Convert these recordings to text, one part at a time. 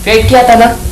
फेंक किया था ना?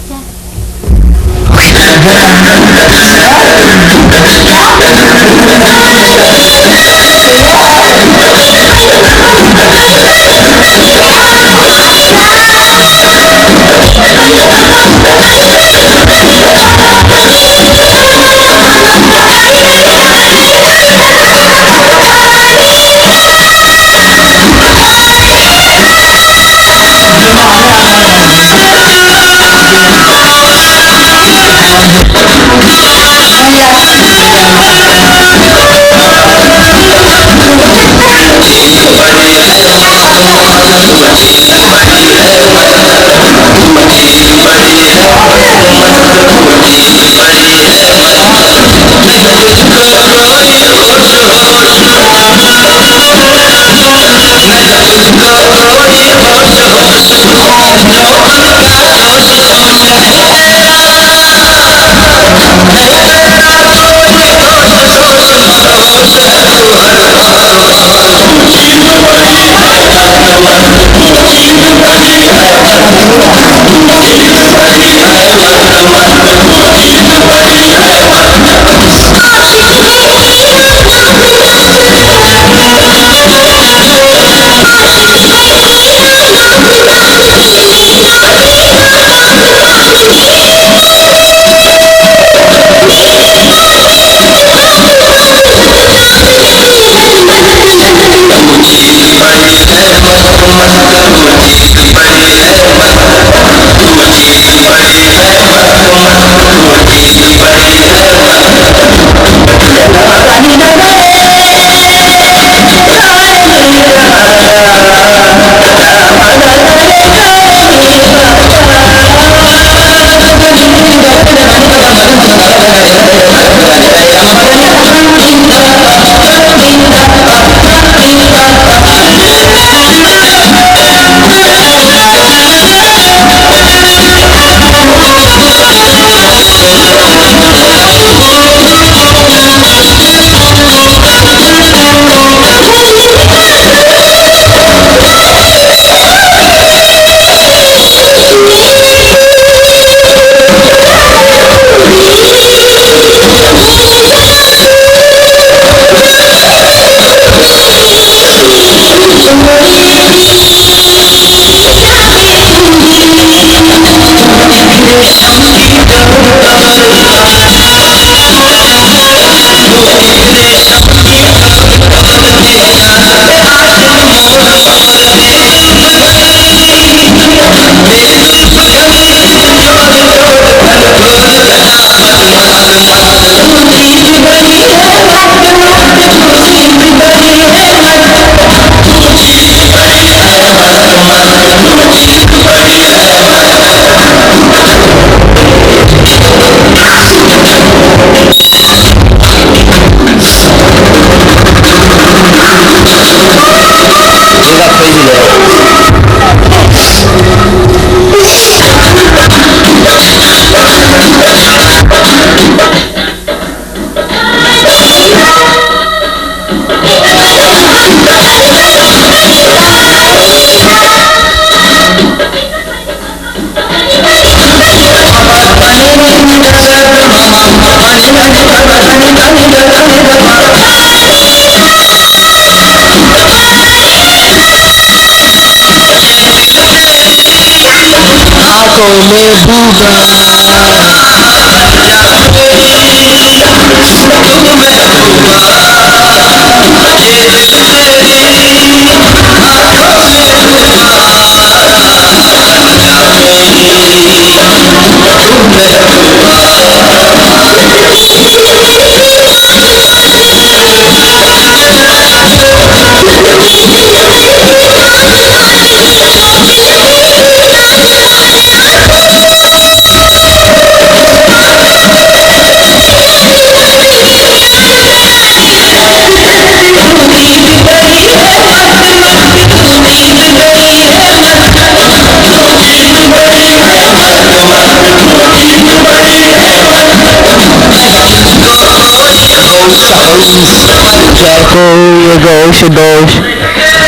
Shadows,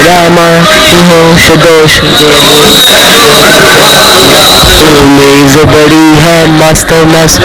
Rama, Shadows, मेज़ बड़ी है मस्त मस्त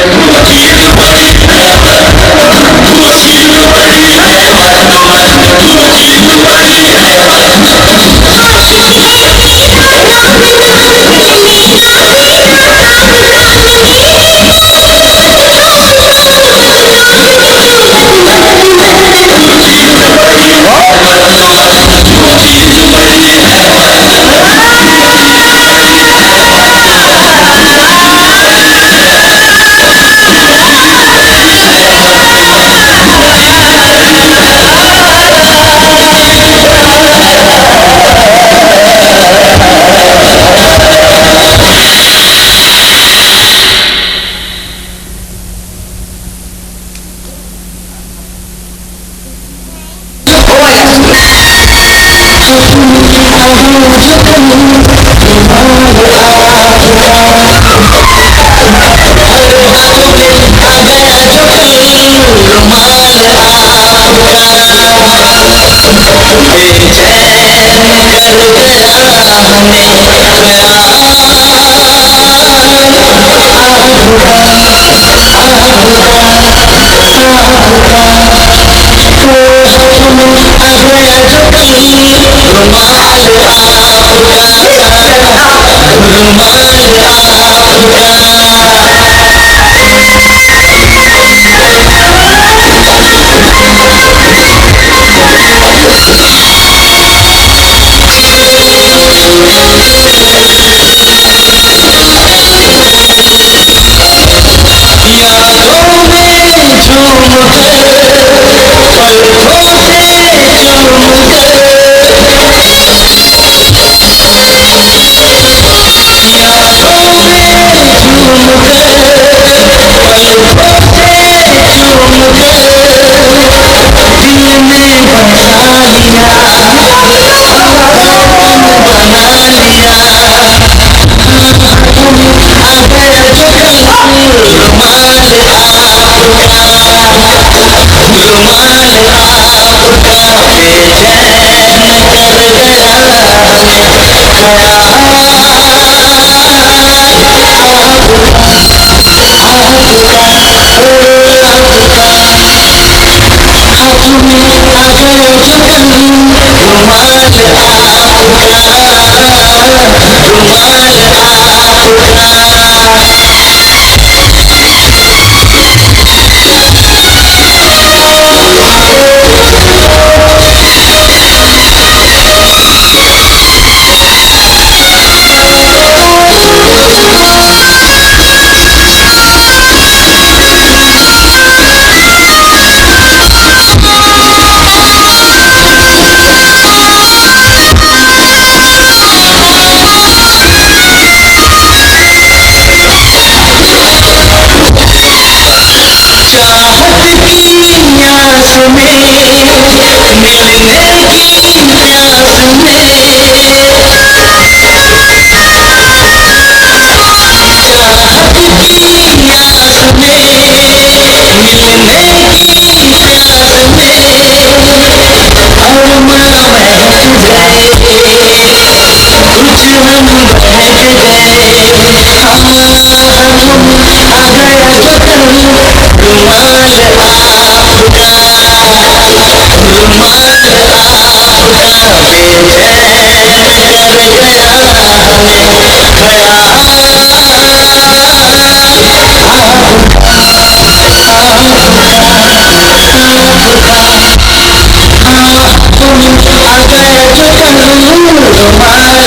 अगर जो करूँ रुमाल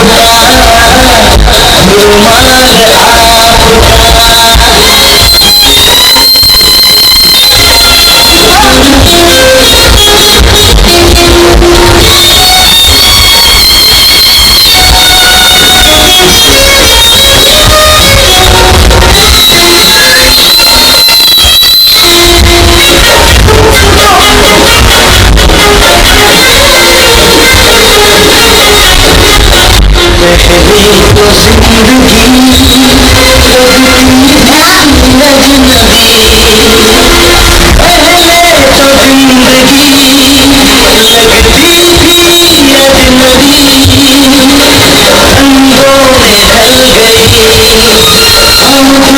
मेरी तो जिंदगी लगती थी अजनबी पहले तो जिंदगी लगती थी अजनबी रंगों में ढल गई अब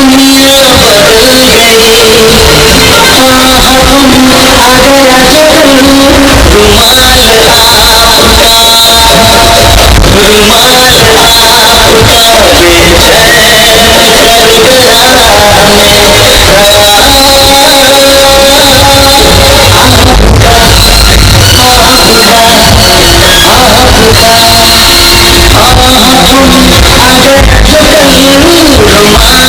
दुनिया बदल गई आ गया जो रुमाल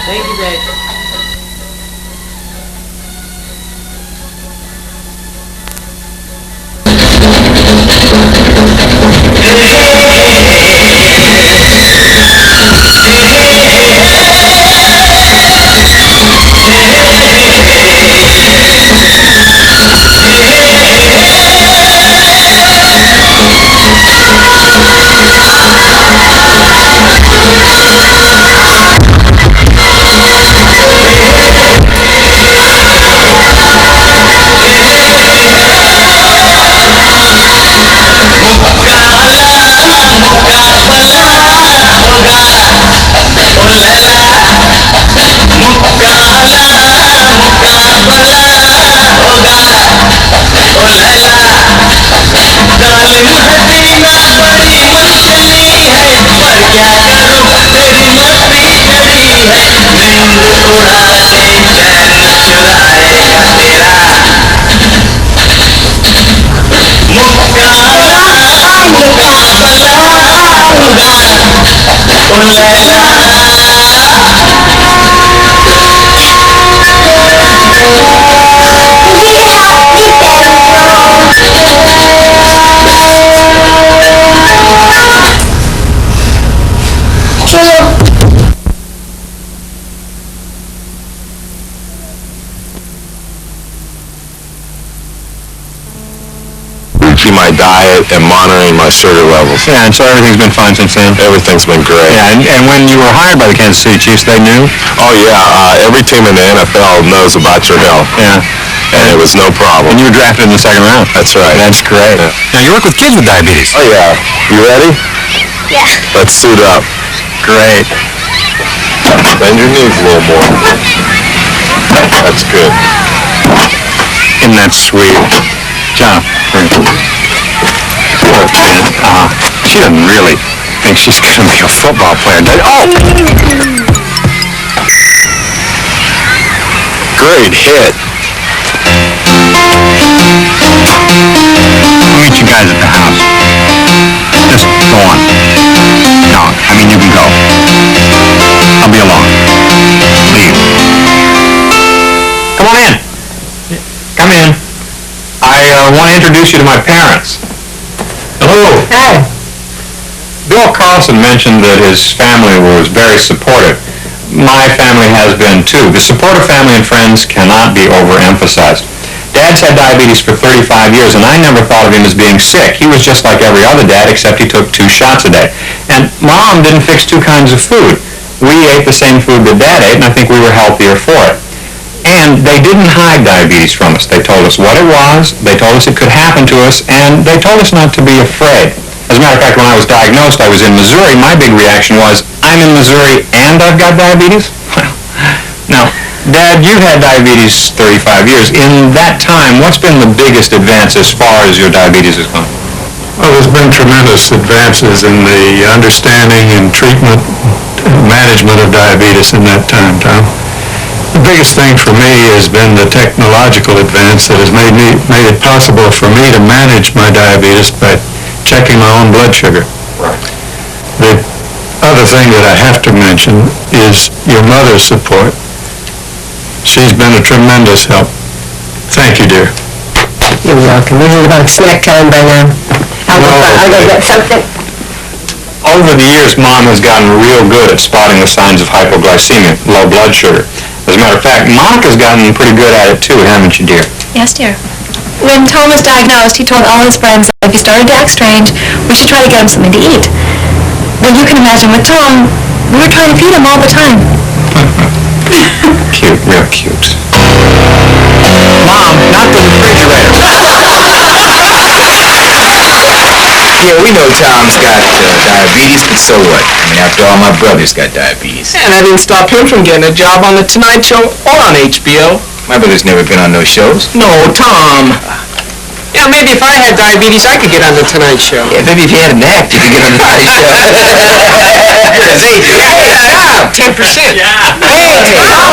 Thank you, Dad. My diet and monitoring my sugar levels. Yeah, and so everything's been fine since then? Everything's been great. Yeah, and when you were hired by the Kansas City Chiefs, they knew? Oh yeah, every team in the NFL knows about your health. Yeah. And it was no problem. And you were drafted in the second round? That's right. That's great. Yeah. Now, you work with kids with diabetes. Oh yeah. You ready? Yeah. Let's suit up. Great. Bend your knees a little more. That's good. Isn't that sweet? John, poor kid. She doesn't really think she's going to be a football player, does she? Oh! Great hit. I'll meet you guys at the house. Just go on. No, I mean, you can go. I'll be along. Leave. Come on in. Come in. I want to introduce you to my parents. Hello. Hi. Bill Carlson mentioned that his family was very supportive. My family has been too. The support of family and friends cannot be overemphasized. Dad's had diabetes for 35 years, and I never thought of him as being sick. He was just like every other dad, except he took 2 shots a day. And Mom didn't fix 2 kinds of food. We ate the same food that Dad ate, and I think we were healthier for it. And they didn't hide diabetes from us. They told us what it was, they told us it could happen to us, and they told us not to be afraid. As a matter of fact, when I was diagnosed, I was in Missouri. My big reaction was, I'm in Missouri and I've got diabetes? Well, now, Dad, you've had diabetes 35 years. In that time, what's been the biggest advance as far as your diabetes is concerned? Well, there's been tremendous advances in the understanding and treatment, management of diabetes in that time, Tom. The biggest thing for me has been the technological advance that has made it possible for me to manage my diabetes by checking my own blood sugar. The other thing that I have to mention is your mother's support. She's been a tremendous help. Thank you, dear. You're welcome. This is about snack time by now. I'll go get something. Over the years, Mom has gotten real good at spotting the signs of hypoglycemia, low blood sugar. As a matter of fact, Monica's gotten pretty good at it too, haven't you, dear? Yes, dear. When Tom was diagnosed, he told all his friends that if he started to act strange, we should try to get him something to eat. Well, you can imagine with Tom, we were trying to feed him all the time. Cute, real cute. Mom, not the refrigerator. Yeah, we know Tom's got diabetes, but so what? I mean, after all, my brother's got diabetes. And that didn't stop him from getting a job on The Tonight Show or on HBO. My brother's never been on those shows. No, Tom. Yeah, maybe if I had diabetes, I could get on The Tonight Show. Yeah, maybe if you had an act, you could get on the Tonight Show. His age. Yeah, 10%. Yeah. Hey, Tom.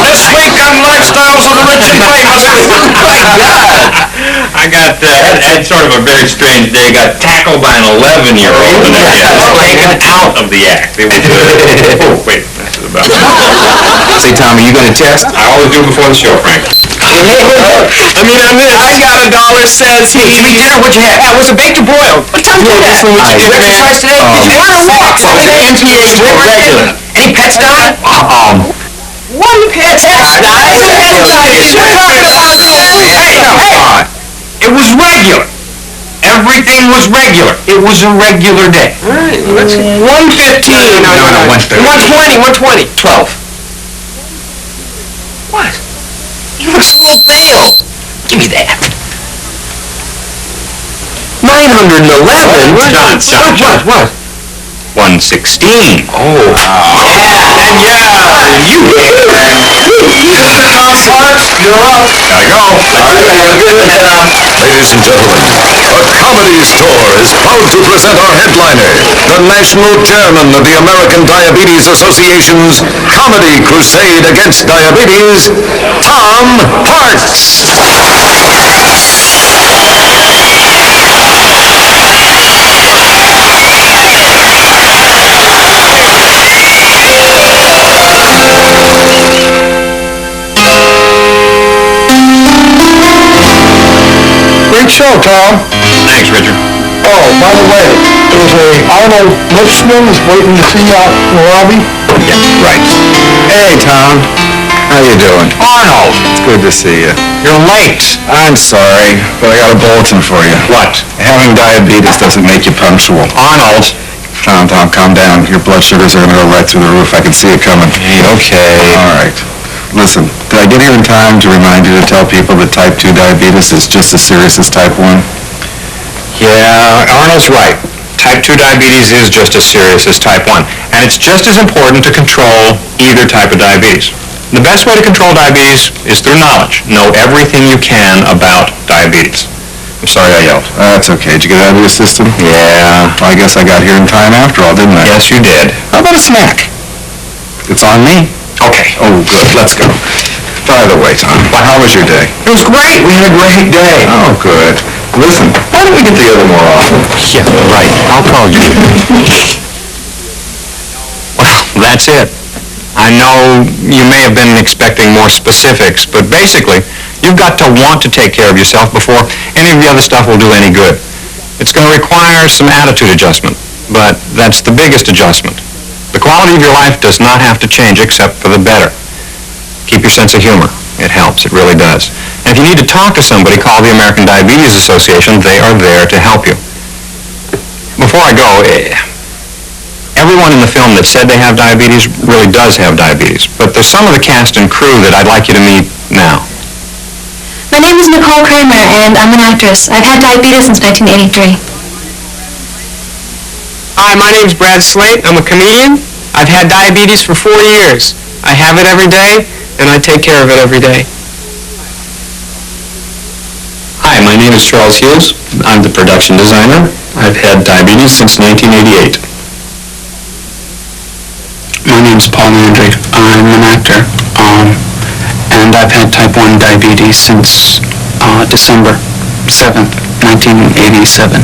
This week on Lifestyles of the Rich and Famous. I got had sort of a very strange day. Got tackled by an 11-year-old and taken out of the act. It was, oh, wait, this is about. Say, Tom, are you going to test? I always do before the show, Frank. I got $1 says he. Give me dinner. What'd you have? That was a baked or boiled. What time did that? Did you exercise today? Did you want to walk? Was it NPH regular? Any pets died? One pet died. It was regular. Everything was regular. It was a regular day. All right, let's see. 115. No, 130. 120. 12. What? You look so pale. Give me that. 911. What? 116. Oh. You You're up. gotta go. Ladies and gentlemen, the Comedy Store is proud to present our headliner, the National Chairman of the American Diabetes Association's Comedy Crusade Against Diabetes, Tom Parks. Great show, Tom. Thanks, Richard. Oh, by the way, there's Arnold Lipsman is waiting to see you out in the lobby. Yeah, right. Hey, Tom. How you doing? Arnold, It's good to see you. you're late. I'm sorry, but I got a bulletin for you. What? Having diabetes doesn't make you punctual. Arnold. Tom, calm down. Your blood sugars are going to go right through the roof. I can see it coming. Okay. All right. Listen, did I get here in time to remind you to tell people that type 2 diabetes is just as serious as type 1? Yeah, Arnold's right. Type 2 diabetes is just as serious as type 1. And it's just as important to control either type of diabetes. The best way to control diabetes is through knowledge. Know everything you can about diabetes. I'm sorry I yelled. That's okay. Did you get it out of your system? Yeah. Well, I guess I got here in time after all, didn't I? Yes, you did. How about a snack? It's on me. Okay. Oh, good. Let's go. By the way, Tom, how was your day? It was great. We had a great day. Oh, good. Listen, why don't we get together more often? Yeah, right. I'll call you. Well, that's it. I know you may have been expecting more specifics, but basically, you've got to want to take care of yourself before any of the other stuff will do any good. It's going to require some attitude adjustment, but that's the biggest adjustment. The quality of your life does not have to change except for the better. Keep your sense of humor. It helps. It really does. And if you need to talk to somebody, call the American Diabetes Association. They are there to help you. Before I go, everyone in the film that said they have diabetes really does have diabetes. But there's some of the cast and crew that I'd like you to meet now. My name is Nicole Kramer, and I'm an actress. I've had diabetes since 1983. Hi, my name's Brad Slate. I'm a comedian. I've had diabetes for 4 years. I have it every day, and I take care of it every day. Hi, my name is Charles Hughes. I'm the production designer. I've had diabetes since 1988. My name's Paul Landry. I'm an actor, and I've had type 1 diabetes since December 7th, 1987.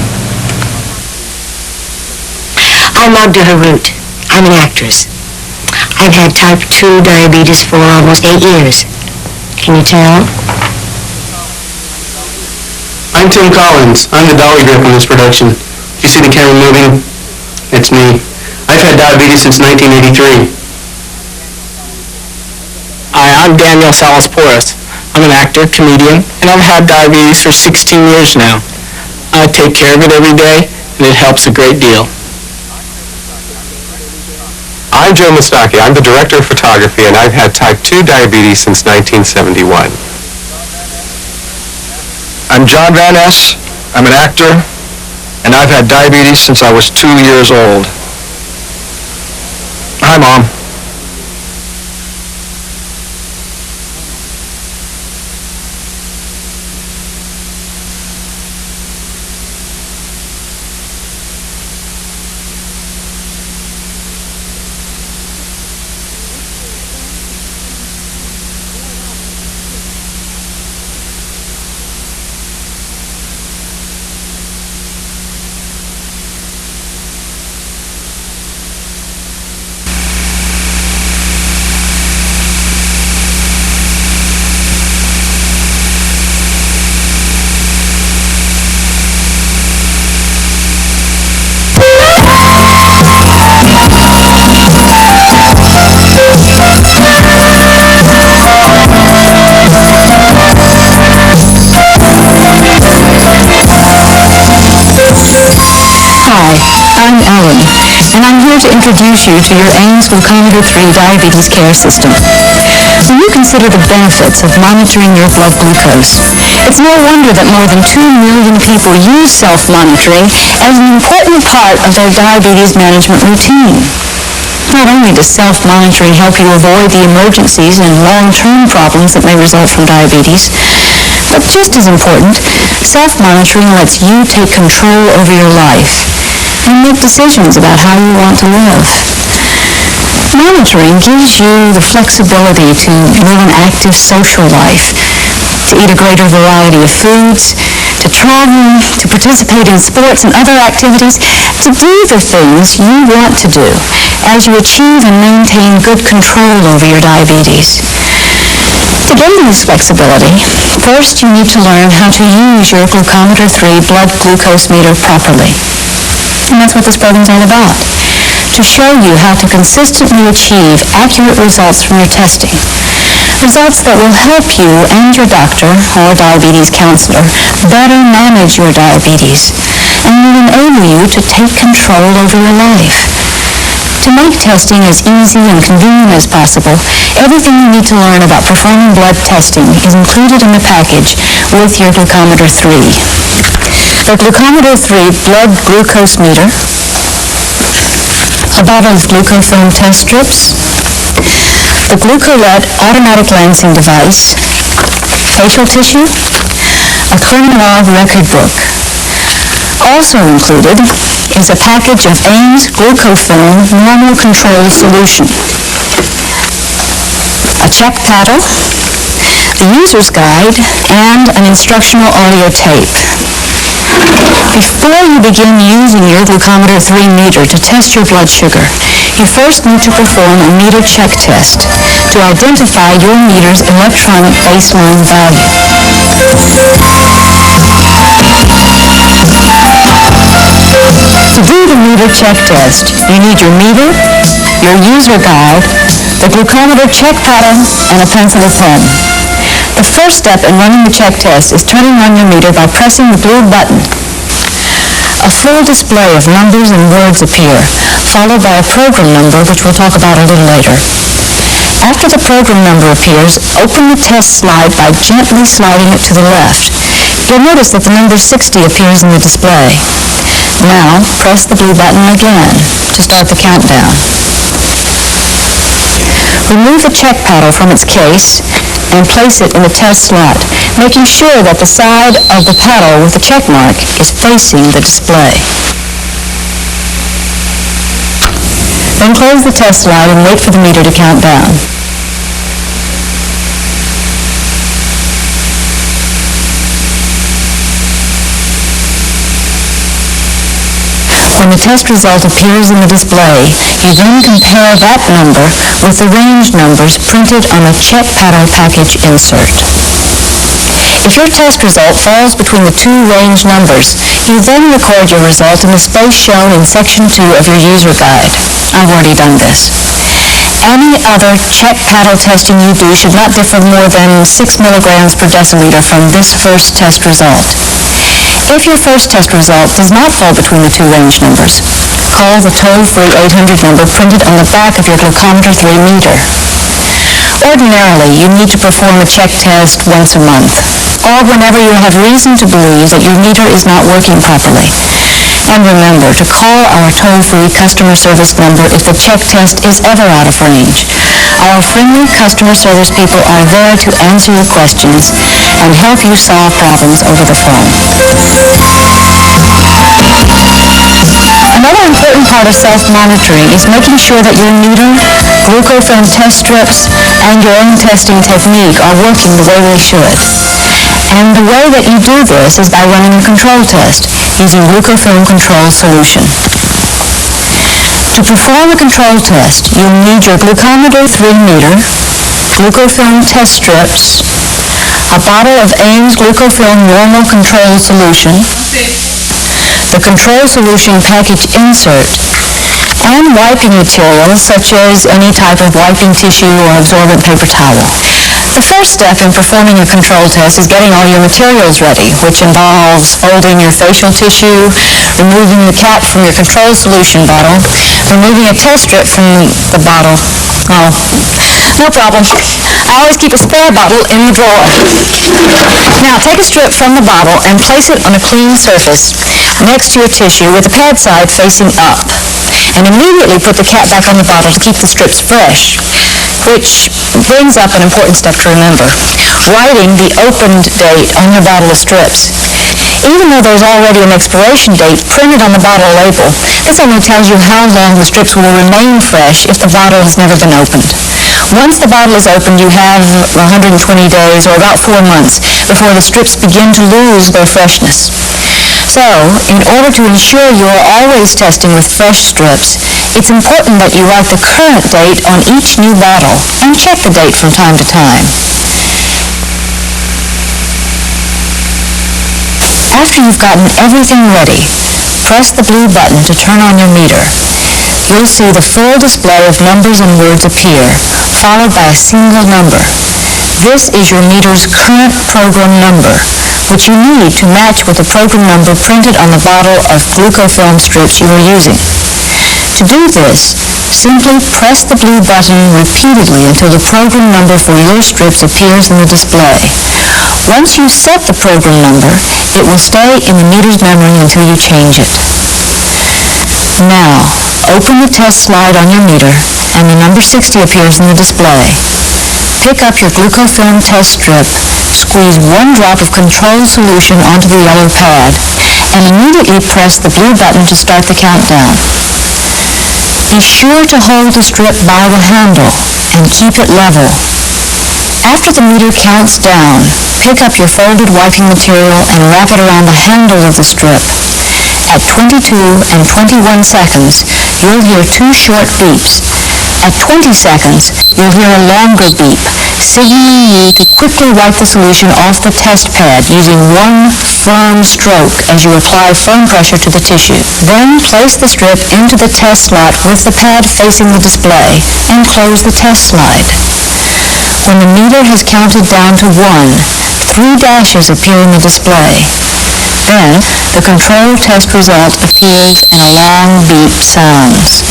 I'm Magda Harut. I'm an actress. I've had type 2 diabetes for almost 8 years. Can you tell? I'm Tim Collins. I'm the dolly grip on this production. You see the camera moving? It's me. I've had diabetes since 1983. Hi, I'm Daniel Salas-Porras. I'm an actor, comedian, and I've had diabetes for 16 years now. I take care of it every day, and it helps a great deal. I'm Joe Mustaki. I'm the director of photography, and I've had type 2 diabetes since 1971. I'm John Van Ness. I'm an actor, and I've had diabetes since I was 2 years old. Hi, Mom. I'm Ellen, and I'm here to introduce you to your Ames Glucometer 3 diabetes care system. When you consider the benefits of monitoring your blood glucose, it's no wonder that more than 2 million people use self-monitoring as an important part of their diabetes management routine. Not only does self-monitoring help you avoid the emergencies and long-term problems that may result from diabetes, but just as important, self-monitoring lets you take control over your life and make decisions about how you want to live. Monitoring gives you the flexibility to live an active social life, to eat a greater variety of foods, to travel, to participate in sports and other activities, to do the things you want to do as you achieve and maintain good control over your diabetes. To gain this flexibility, first you need to learn how to use your Glucometer 3 blood glucose meter properly. And that's what this program's all about, to show you how to consistently achieve accurate results from your testing. Results that will help you and your doctor or diabetes counselor better manage your diabetes and will enable you to take control over your life. To make testing as easy and convenient as possible, everything you need to learn about performing blood testing is included in the package with your Glucometer 3. The Glucometer 3 blood glucose meter, a bottle of glucofilm test strips, the Glucolette automatic lancing device, facial tissue, a chronolog record book. Also included is a package of Ames glucofilm normal control solution, a check paddle, the user's guide, and an instructional audio tape. Before you begin using your Glucometer 3 meter to test your blood sugar, you first need to perform a meter check test to identify your meter's electronic baseline value. To do the meter check test, you need your meter, your user guide, the glucometer check paddle, and a pencil or pen. The first step in running the check test is turning on your meter by pressing the blue button. A full display of numbers and words appear, followed by a program number, which we'll talk about a little later. After the program number appears, open the test slide by gently sliding it to the left. You'll notice that the number 60 appears in the display. Now, press the blue button again to start the countdown. Remove the check paddle from its case and place it in the test slot, making sure that the side of the paddle with the check mark is facing the display. Then close the test slide and wait for the meter to count down. When the test result appears in the display, you then compare that number with the range numbers printed on a check paddle package insert. If your test result falls between the two range numbers, you then record your result in the space shown in Section 2 of your user guide. I've already done this. Any other check paddle testing you do should not differ more than 6 milligrams per deciliter from this first test result. If your first test result does not fall between the two range numbers, call the toll-free 800 number printed on the back of your glucometer 3 meter. Ordinarily, you need to perform a check test once a month, or whenever you have reason to believe that your meter is not working properly. And remember to call our toll-free customer service number if the check test is ever out of range. Our friendly customer service people are there to answer your questions and help you solve problems over the phone. Another important part of self-monitoring is making sure that your meter, glucofilm test strips, and your own testing technique are working the way they should. And the way that you do this is by running a control test using glucofilm control solution. To perform a control test, you'll need your glucometer 3 meter, glucofilm test strips, a bottle of Ames glucofilm normal control solution, the control solution package insert, and wiping materials such as any type of wiping tissue or absorbent paper towel. The first step in performing a control test is getting all your materials ready, which involves folding your facial tissue, removing the cap from your control solution bottle, removing a test strip from the bottle. Oh, no problem. I always keep a spare bottle in the drawer. Now, take a strip from the bottle and place it on a clean surface next to your tissue with the pad side facing up. And immediately put the cap back on the bottle to keep the strips fresh, which brings up an important step to remember. Writing the opened date on your bottle of strips. Even though there's already an expiration date printed on the bottle label, this only tells you how long the strips will remain fresh if the bottle has never been opened. Once the bottle is opened, you have 120 days or about 4 months before the strips begin to lose their freshness. So, in order to ensure you are always testing with fresh strips, it's important that you write the current date on each new bottle and check the date from time to time. After you've gotten everything ready, press the blue button to turn on your meter. You'll see the full display of numbers and words appear, followed by a single number. This is your meter's current program number, which you need to match with the program number printed on the bottle of glucofilm strips you are using. To do this, simply press the blue button repeatedly until the program number for your strips appears in the display. Once you set the program number, it will stay in the meter's memory until you change it. Now, open the test slide on your meter, and the number 60 appears in the display. Pick up your glucofilm test strip, squeeze 1 drop of control solution onto the yellow pad, and immediately press the blue button to start the countdown. Be sure to hold the strip by the handle and keep it level. After the meter counts down, pick up your folded wiping material and wrap it around the handle of the strip. At 22 and 21 seconds, you'll hear 2 short beeps. At 20 seconds, you'll hear a longer beep, signaling you to quickly wipe the solution off the test pad using 1 firm stroke as you apply firm pressure to the tissue. Then place the strip into the test slot with the pad facing the display and close the test slide. When the meter has counted down to 1, 3 dashes appear in the display. Then, the control test result appears and a long beep sounds.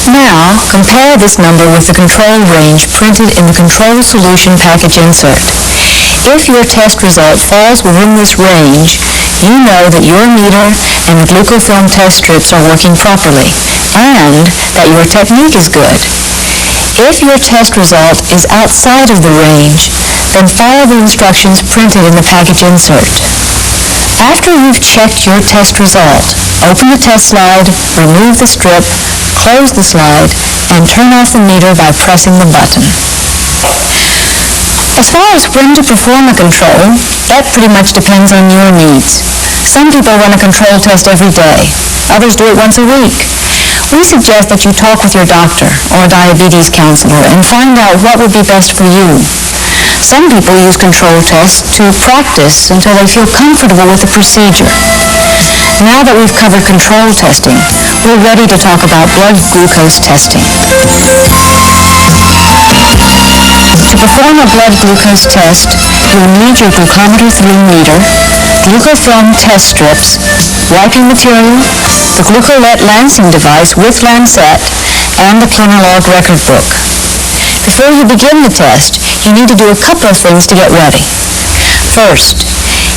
Now, compare this number with the control range printed in the control solution package insert. If your test result falls within this range, you know that your meter and the glucofilm test strips are working properly, and that your technique is good. If your test result is outside of the range, then follow the instructions printed in the package insert. After you've checked your test result, open the test slide, remove the strip, close the slide, and turn off the meter by pressing the button. As far as when to perform a control, that pretty much depends on your needs. Some people run a control test every day. Others do it once a week. We suggest that you talk with your doctor or a diabetes counselor and find out what would be best for you. Some people use control tests to practice until they feel comfortable with the procedure. Now that we've covered control testing, we're ready to talk about blood glucose testing. To perform a blood glucose test, you'll need your glucometer 3 meter, glucofilm test strips, wiping material, the glucolette lancing device with lancet, and the Clinolog record book. Before you begin the test, you need to do a couple of things to get ready. First,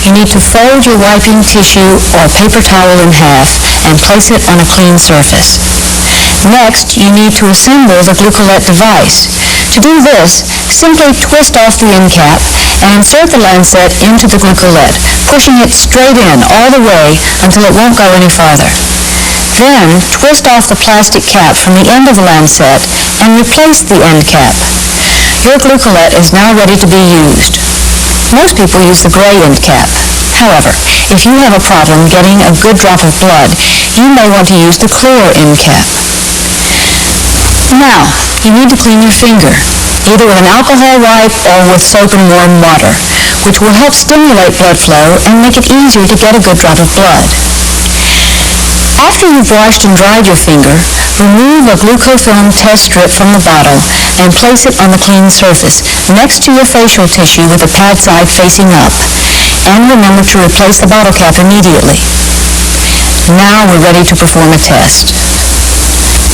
you need to fold your wiping tissue or paper towel in half and place it on a clean surface. Next, you need to assemble the glucolette device. To do this, simply twist off the end cap and insert the lancet into the glucolette, pushing it straight in all the way until it won't go any farther. Then, twist off the plastic cap from the end of the lancet and replace the end cap. Your glucolette is now ready to be used. Most people use the gray end cap. However, if you have a problem getting a good drop of blood, you may want to use the clear end cap. Now, you need to clean your finger, either with an alcohol wipe or with soap and warm water, which will help stimulate blood flow and make it easier to get a good drop of blood. After you've washed and dried your finger, remove a glucofilm test strip from the bottle and place it on the clean surface next to your facial tissue with the pad side facing up. And remember to replace the bottle cap immediately. Now we're ready to perform a test.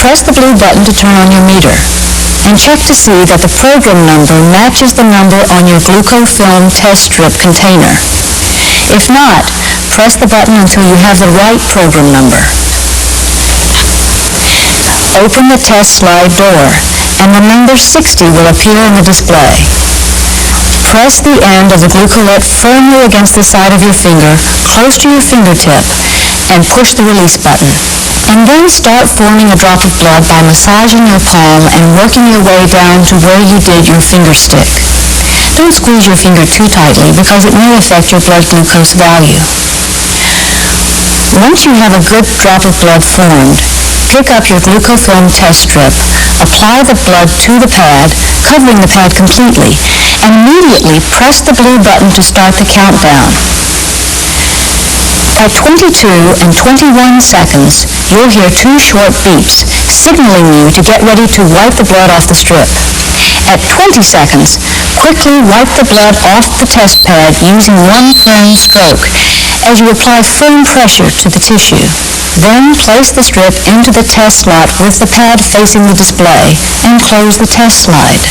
Press the blue button to turn on your meter and check to see that the program number matches the number on your glucofilm test strip container. If not, press the button until you have the right program number. Open the test slide door and the number 60 will appear in the display. Press the end of the glucolette firmly against the side of your finger, close to your fingertip, and push the release button. And then start forming a drop of blood by massaging your palm and working your way down to where you did your finger stick. Don't squeeze your finger too tightly because it may affect your blood glucose value. Once you have a good drop of blood formed, pick up your glucofilm test strip, apply the blood to the pad, covering the pad completely, and immediately press the blue button to start the countdown. At 22 and 21 seconds, you'll hear 2 short beeps, signaling you to get ready to wipe the blood off the strip. At 20 seconds, quickly wipe the blood off the test pad using one firm stroke as you apply firm pressure to the tissue. Then place the strip into the test slot with the pad facing the display and close the test slide.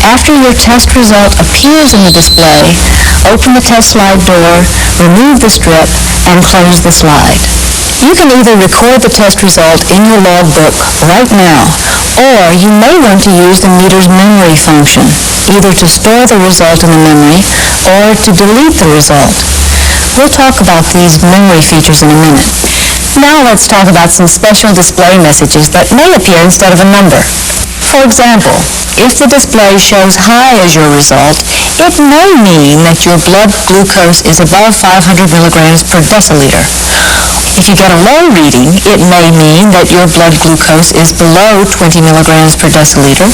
After your test result appears in the display, open the test slide door, remove the strip, and close the slide. You can either record the test result in your logbook right now, or you may want to use the meter's memory function, either to store the result in the memory or to delete the result. We'll talk about these memory features in a minute. Now let's talk about some special display messages that may appear instead of a number. For example, if the display shows high as your result, it may mean that your blood glucose is above 500 milligrams per deciliter. If you get a low reading, it may mean that your blood glucose is below 20 milligrams per deciliter.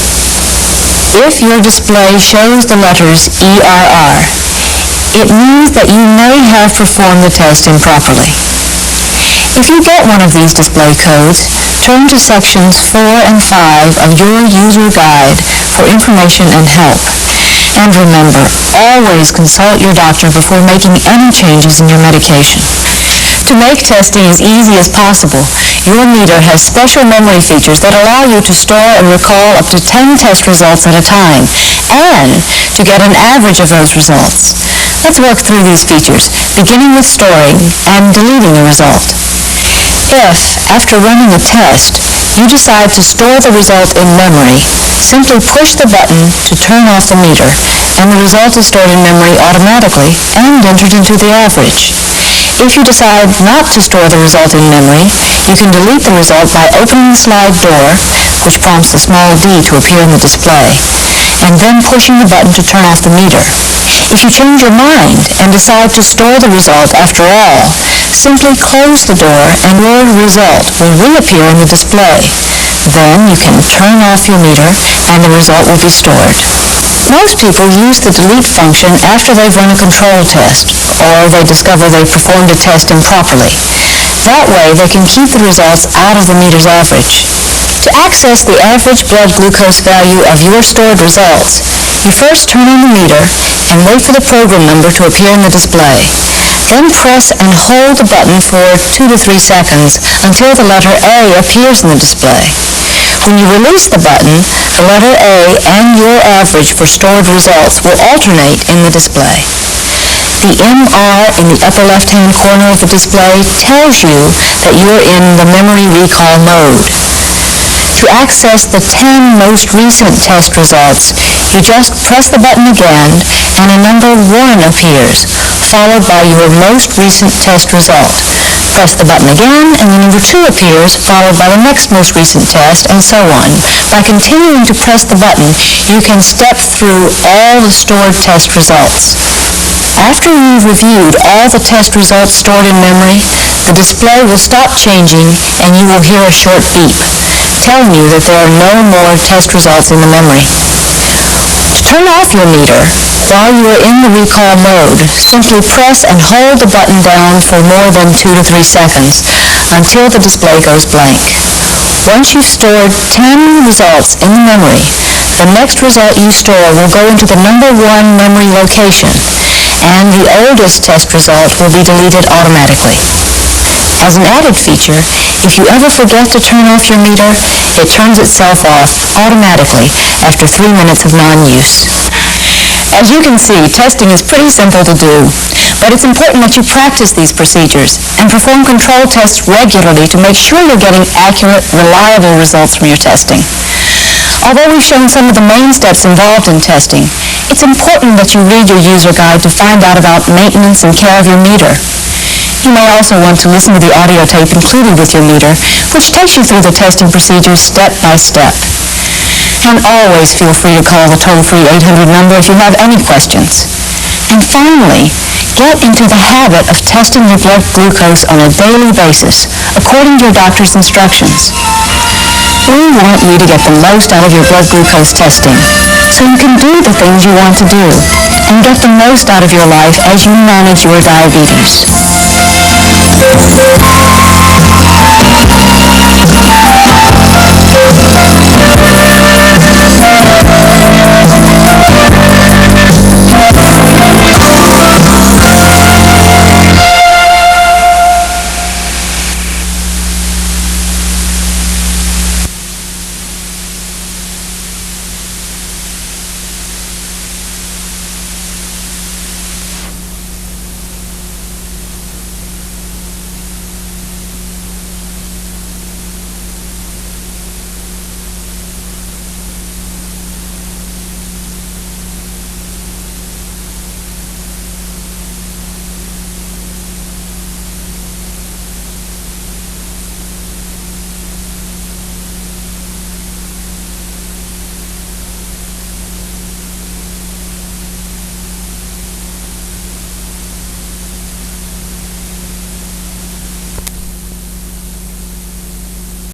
If your display shows the letters ERR, it means that you may have performed the test improperly. If you get one of these display codes, turn to sections 4 and 5 of your user guide for information and help. And remember, always consult your doctor before making any changes in your medication. To make testing as easy as possible, your meter has special memory features that allow you to store and recall up to 10 test results at a time, and to get an average of those results. Let's work through these features, beginning with storing and deleting a result. If, after running a test, you decide to store the result in memory, simply push the button to turn off the meter, and the result is stored in memory automatically and entered into the average. If you decide not to store the result in memory, you can delete the result by opening the slide door, which prompts the small D to appear in the display, and then pushing the button to turn off the meter. If you change your mind and decide to store the result after all, simply close the door and your result will reappear in the display. Then you can turn off your meter and the result will be stored. Most people use the delete function after they've run a control test, or they discover they performed a test improperly. That way, they can keep the results out of the meter's average. To access the average blood glucose value of your stored results, you first turn on the meter and wait for the program number to appear in the display. Then press and hold the button for 2 to 3 seconds until the letter A appears in the display. When you release the button, the letter A and your average for stored results will alternate in the display. The MR in the upper left-hand corner of the display tells you that you're in the memory recall mode. To access the 10 most recent test results, you just press the button again and a number 1 appears, followed by your most recent test result. Press the button again and the number 2 appears, followed by the next most recent test, and so on. By continuing to press the button, you can step through all the stored test results. After you've reviewed all the test results stored in memory, the display will stop changing and you will hear a short beep, telling you that there are no more test results in the memory. To turn off your meter while you are in the recall mode, simply press and hold the button down for more than 2 to 3 seconds until the display goes blank. Once you've stored 10 results in the memory, the next result you store will go into the number 1 memory location, and the oldest test result will be deleted automatically. As an added feature, if you ever forget to turn off your meter, it turns itself off automatically after 3 minutes of non-use. As you can see, testing is pretty simple to do, but it's important that you practice these procedures and perform control tests regularly to make sure you're getting accurate, reliable results from your testing. Although we've shown some of the main steps involved in testing, it's important that you read your user guide to find out about maintenance and care of your meter. You may also want to listen to the audio tape included with your meter, which takes you through the testing procedures step by step. And always feel free to call the toll-free 800 number if you have any questions. And finally, get into the habit of testing your blood glucose on a daily basis, according to your doctor's instructions. We want you to get the most out of your blood glucose testing, so you can do the things you want to do, and get the most out of your life as you manage your diabetes.